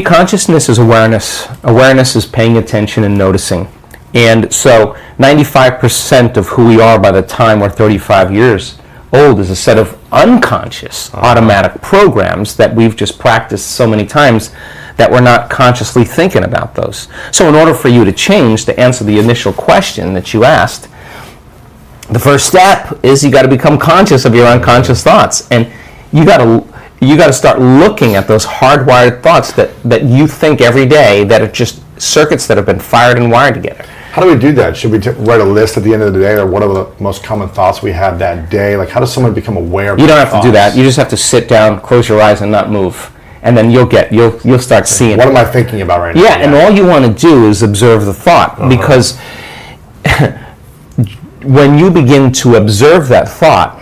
Consciousness is awareness. Awareness is paying attention and noticing. And so 95% of who we are by the time we're 35 years old is a set of unconscious automatic programs that we've just practiced so many times that we're not consciously thinking about those. So in order for you to change, to answer the initial question that you asked, the first step is you got to become conscious of your unconscious thoughts. And you got to start looking at those hardwired thoughts that you think every day that are just circuits that have been fired and wired together. How do we do that? Should we write a list at the end of the day, or what are the most common thoughts we have that day? Like, how does someone become aware of You don't have thoughts? to do that. You just have to sit down, close your eyes, and not move. And then you'll start seeing. What am I thinking about right now? Yeah, and all you want to do is observe the thought, because when you begin to observe that thought,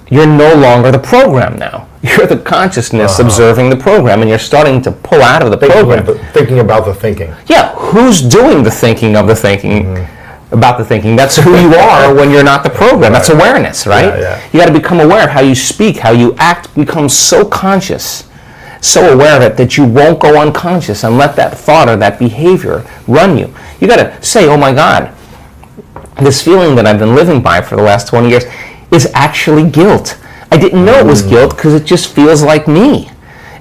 you're no longer the program now. You're the consciousness observing the program, and you're starting to pull out of the program. Thinking about the thinking. Yeah, who's doing the thinking of the thinking about the thinking? That's who you are when you're not the program. That's awareness, right? Yeah. You got to become aware of how you speak, how you act, become so conscious, so aware of it that you won't go unconscious and let that thought or that behavior run you. You got to say, oh my God, this feeling that I've been living by for the last 20 years is actually guilt. I didn't know it was guilt because it just feels like me.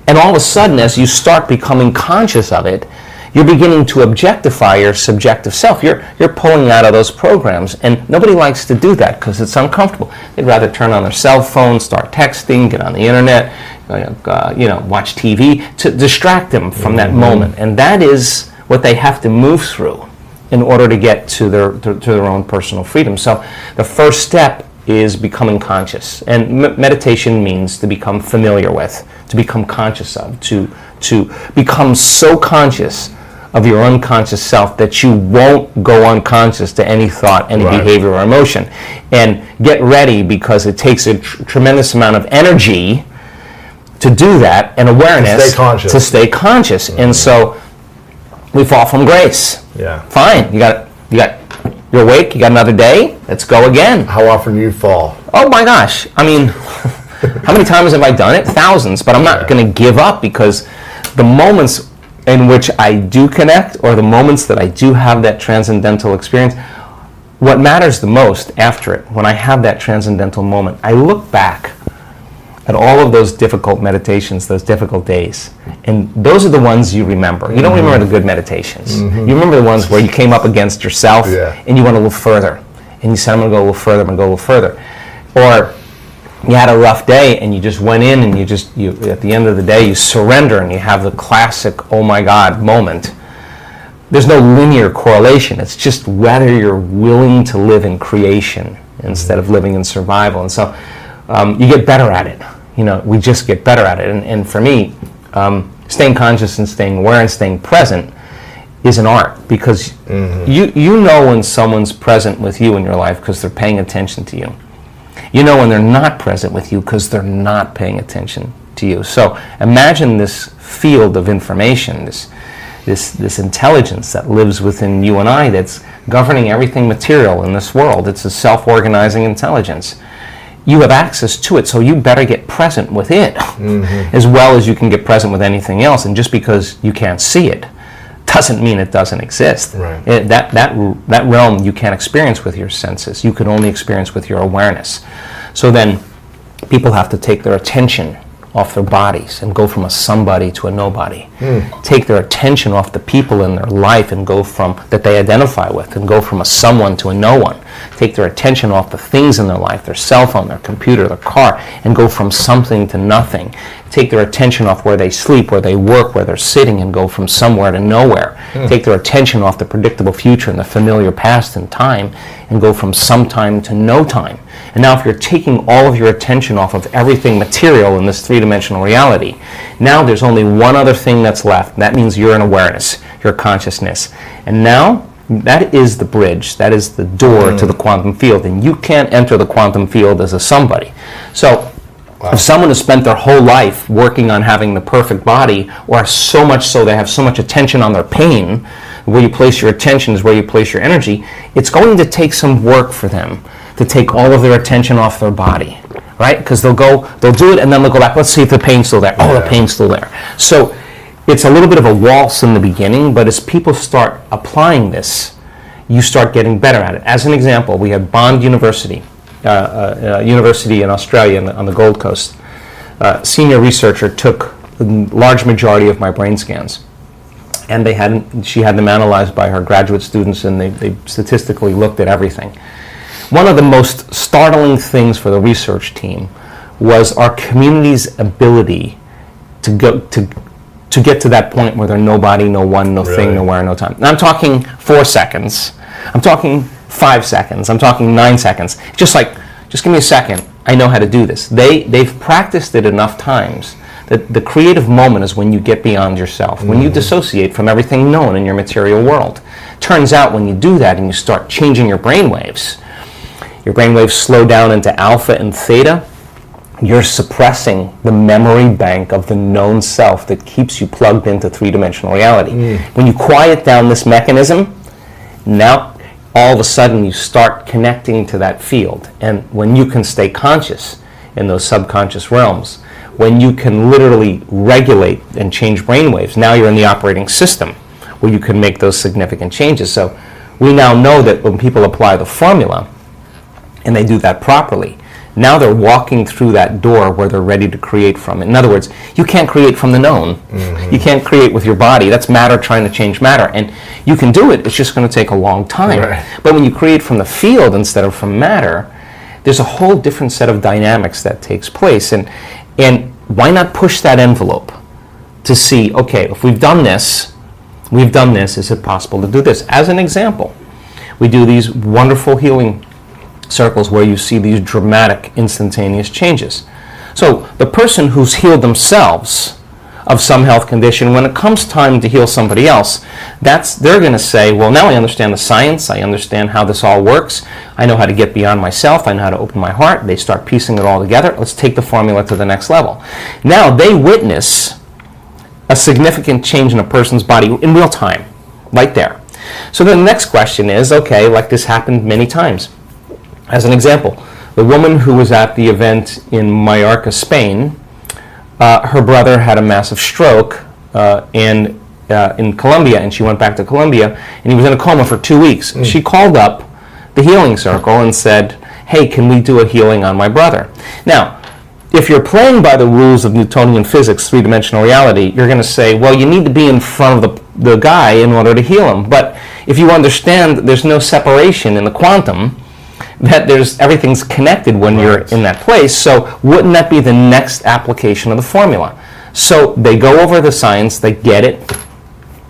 And all of a sudden, as you start becoming conscious of it, you're beginning to objectify your subjective self. You're pulling out of those programs, and nobody likes to do that because it's uncomfortable. They'd rather turn on their cell phone, start texting, get on the internet, watch TV to distract them from that moment. And that is what they have to move through in order to get to their own personal freedom. So the first step is becoming conscious, and meditation means to become familiar with, to become conscious of, to become so conscious of your unconscious self that you won't go unconscious to any thought, any behavior or emotion. And get ready, because it takes a tremendous amount of energy to do that, and awareness to stay conscious. And so we fall from grace. Yeah. Fine, you're awake, you got another day, let's go again. How often do you fall? Oh my gosh, I mean, how many times have I done it? Thousands, but I'm not going to give up, because the moments in which I do connect, or the moments that I do have that transcendental experience, what matters the most after it, when I have that transcendental moment, I look back at all of those difficult meditations, those difficult days. And those are the ones you remember. You don't remember the good meditations. You remember the ones where you came up against yourself and you went a little further. And you said, I'm going to go a little further, I'm going to go a little further. Or you had a rough day and you just went in and you at the end of the day, you surrender and you have the classic, oh my God moment. There's no linear correlation. It's just whether you're willing to live in creation instead of living in survival. And so you get better at it. We just get better at it. And for me, staying conscious and staying aware and staying present is an art, because you know when someone's present with you in your life because they're paying attention to you. You know when they're not present with you because they're not paying attention to you. So imagine this field of information, this intelligence that lives within you and I, that's governing everything material in this world. It's a self-organizing intelligence. You have access to it, so you better get present with it as well as you can get present with anything else. And just because you can't see it doesn't mean it doesn't exist. Right. That realm you can't experience with your senses. You can only experience with your awareness. So then people have to take their attention off their bodies and go from a somebody to a nobody. Take their attention off the people in their life and go from that they identify with, and go from a someone to a no one. Take their attention off the things in their life, their cell phone, their computer, their car, and go from something to nothing. Take their attention off where they sleep, where they work, where they're sitting, and go from somewhere to nowhere. Take their attention off the predictable future and the familiar past and time, and go from sometime to no time. And now if you're taking all of your attention off of everything material in this three-dimensional reality, now there's only one other thing that's left. That means you're in awareness, your consciousness. And now that is the bridge, that is the door to the quantum field. And you can't enter the quantum field as a somebody. So if someone has spent their whole life working on having the perfect body, or so much so they have so much attention on their pain, where you place your attention is where you place your energy, it's going to take some work for them to take all of their attention off their body, right? Because they'll do it and then they'll go back, let's see if the pain's still there. Oh, the pain's still there. So it's a little bit of a waltz in the beginning, but as people start applying this, you start getting better at it. As an example, we had Bond University, university in Australia on the Gold Coast. Senior researcher took the large majority of my brain scans, and she had them analyzed by her graduate students, and they statistically looked at everything. One of the most startling things for the research team was our community's ability to get to that point where there's nobody, no one, no thing, nowhere, no time. Now, I'm talking 4 seconds. I'm talking 5 seconds. I'm talking 9 seconds. Just give me a second. I know how to do this. They've practiced it enough times that the creative moment is when you get beyond yourself, when you dissociate from everything known in your material world. Turns out when you do that and you start changing your brainwaves slow down into alpha and theta. You're suppressing the memory bank of the known self that keeps you plugged into three-dimensional reality. When you quiet down this mechanism, now all of a sudden you start connecting to that field. And when you can stay conscious in those subconscious realms, when you can literally regulate and change brainwaves, now you're in the operating system where you can make those significant changes. So we now know that when people apply the formula and they do that properly, now they're walking through that door where they're ready to create from. In other words, you can't create from the known. You can't create with your body. That's matter trying to change matter. And you can do it, it's just going to take a long time. But when you create from the field instead of from matter, there's a whole different set of dynamics that takes place. And why not push that envelope to see, okay, if we've done this, is it possible to do this? As an example, we do these wonderful healing circles where you see these dramatic, instantaneous changes. So the person who's healed themselves of some health condition, when it comes time to heal somebody else, they're going to say, well, now I understand the science, I understand how this all works, I know how to get beyond myself, I know how to open my heart. They start piecing it all together. Let's take the formula to the next level. Now they witness a significant change in a person's body in real time, right there. So then the next question is, okay, like this happened many times. As an example, the woman who was at the event in Mallorca, Spain, her brother had a massive stroke in Colombia, and she went back to Colombia, and he was in a coma for 2 weeks. She called up the healing circle and said, hey, can we do a healing on my brother? Now, if you're playing by the rules of Newtonian physics, three-dimensional reality, you're going to say, well, you need to be in front of the guy in order to heal him. But if you understand that there's no separation in the quantum, that everything's connected when you're in that place, so wouldn't that be the next application of the formula? So they go over the science, they get it.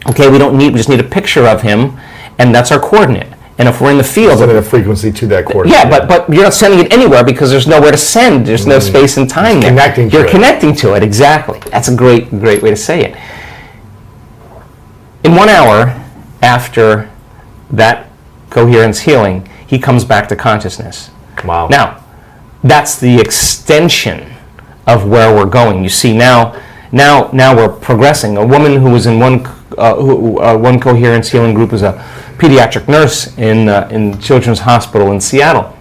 Okay, we just need a picture of him, and that's our coordinate. And if we're in the field, sending a frequency to that coordinate. Yeah, but you're not sending it anywhere because there's nowhere to send. There's no space and time there. You're connecting to it, exactly. That's a great way to say it. In 1 hour after that coherence healing, he comes back to consciousness. Wow. Now, that's the extension of where we're going. You see, now we're progressing. A woman who was in one coherence healing group is a pediatric nurse in Children's Hospital in Seattle,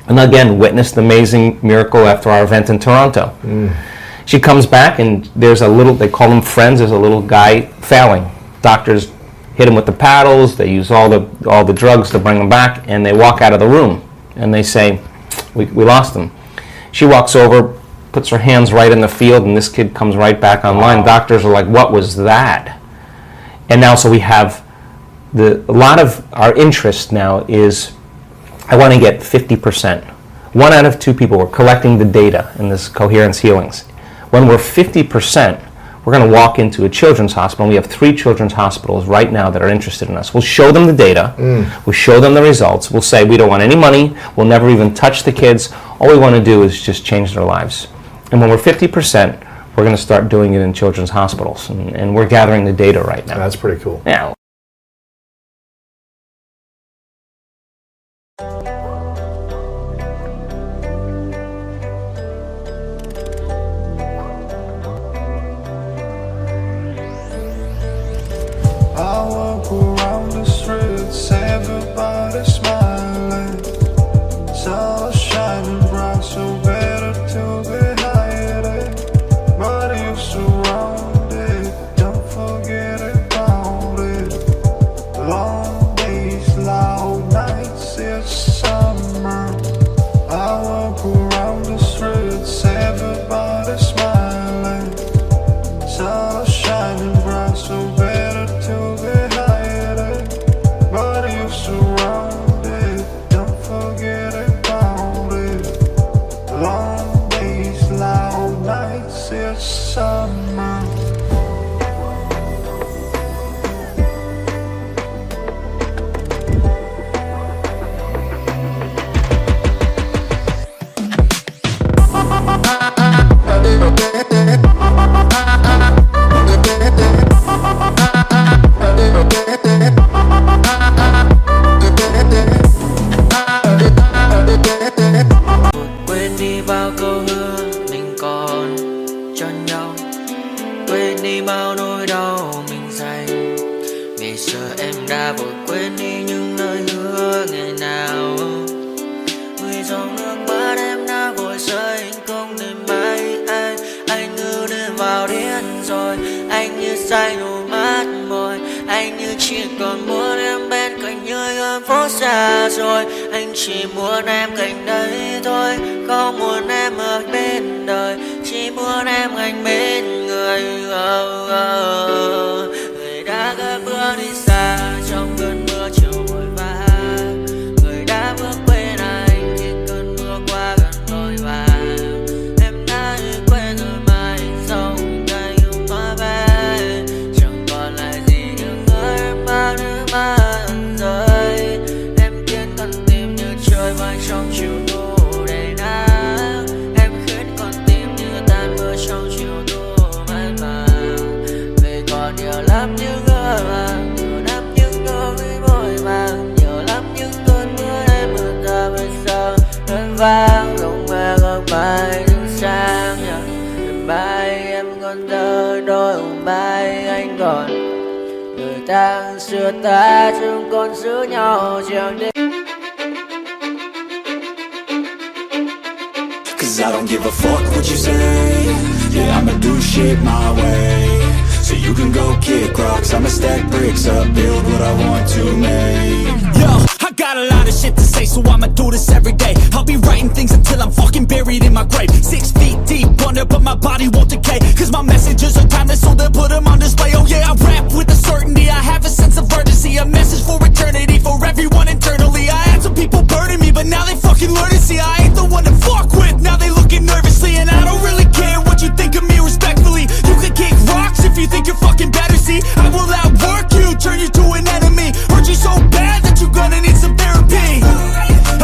and again witnessed the amazing miracle after our event in Toronto. She comes back, and there's they call them friends. There's a little guy failing. Doctors hit him with the paddles, they use all the drugs to bring him back, and they walk out of the room, and they say, we lost him. She walks over, puts her hands right in the field, and this kid comes right back online. Wow. Doctors are like, what was that? And now, so we have a lot of our interest now is, I want to get 50%. 1 out of 2 people, we're collecting the data in this coherence healings. When we're 50%, we're going to walk into a children's hospital, and we have 3 children's hospitals right now that are interested in us. We'll show them the data, we'll show them the results, we'll say we don't want any money, we'll never even touch the kids, all we want to do is just change their lives. And when we're 50%, we're going to start doing it in children's hospitals, and we're gathering the data right now. That's pretty cool. Yeah. I walk around the streets, everybody smiling, sun shining bright, so better to be hiding. But you're surrounded, don't ta vội quên đi những lời hứa ngày nào. Vì dòng nước mắt em đã vội rơi, anh không thể mãi anh như đi vào điên rồi, anh như say đôi mắt môi, anh như chỉ còn muốn em bên cạnh như ở phố xa rồi, anh chỉ muốn em cạnh đấy thôi, không muốn em ở bên đời, chỉ muốn em anh bên người. Người đã gỡ bước đi xa trong cơn mưa chiều vội vã, người đã bước quên anh khi cơn mưa qua gần vội vã. Em đã quên rồi mà anh sống cái yêu hoa bé, chẳng còn lại gì những người em bao nước mắt rơi. Em khiến con tim như trôi bay trong chiều thu đầy nắng, em khiến con tim như tan mưa trong chiều thu mãi màng. Vì còn nhiều lắm những người mà nhiều lắm những nỗi vội vàng, nhiều lắm những cơn mưa em mưa ta bây giờ đơn vang không mơ không mai đứng sang nhờ. Mai em còn thơ đôi mai anh còn người ta xưa ta chúng còn giữ nhau chẳng đi. Cause I don't give a fuck what you say. Yeah, I'ma do shit my way. So you can go kick rocks, I'ma stack bricks up, build what I want to make. Yo, I got a lot of shit to say, so I'ma do this every day. I'll be writing things until I'm fucking buried in my grave. 6 feet deep under, but my body won't decay. Cause my messages are timeless, so they'll put them on display. Oh yeah, I rap with a certainty, I have a sense of urgency. A message for eternity, for everyone internally. I had some people burning me, but now they fucking learn to see I ain't the one to fuck with, now they looking nervously. And I don't really care what you think of me respectfully. You can kick rocks if you think you're fucking better, see I will outwork you, turn you to an enemy. Hurt you so bad that you're gonna need some therapy.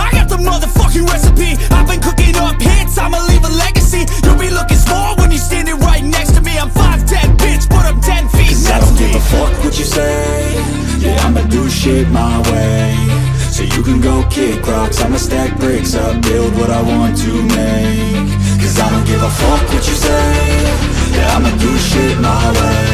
I got the motherfucking recipe, I've been cooking up hits, I'ma leave a legacy. You'll be looking small when you're standing right next to me. I'm 5'10", bitch, but I'm 10 feet. Cause I don't give a fuck what you say. Yeah, I'ma do shit my way. So you can go kick rocks, I'ma stack bricks up, build what I want to make. Cause I don't give a fuck what you say. Yeah, I'ma do shit my way.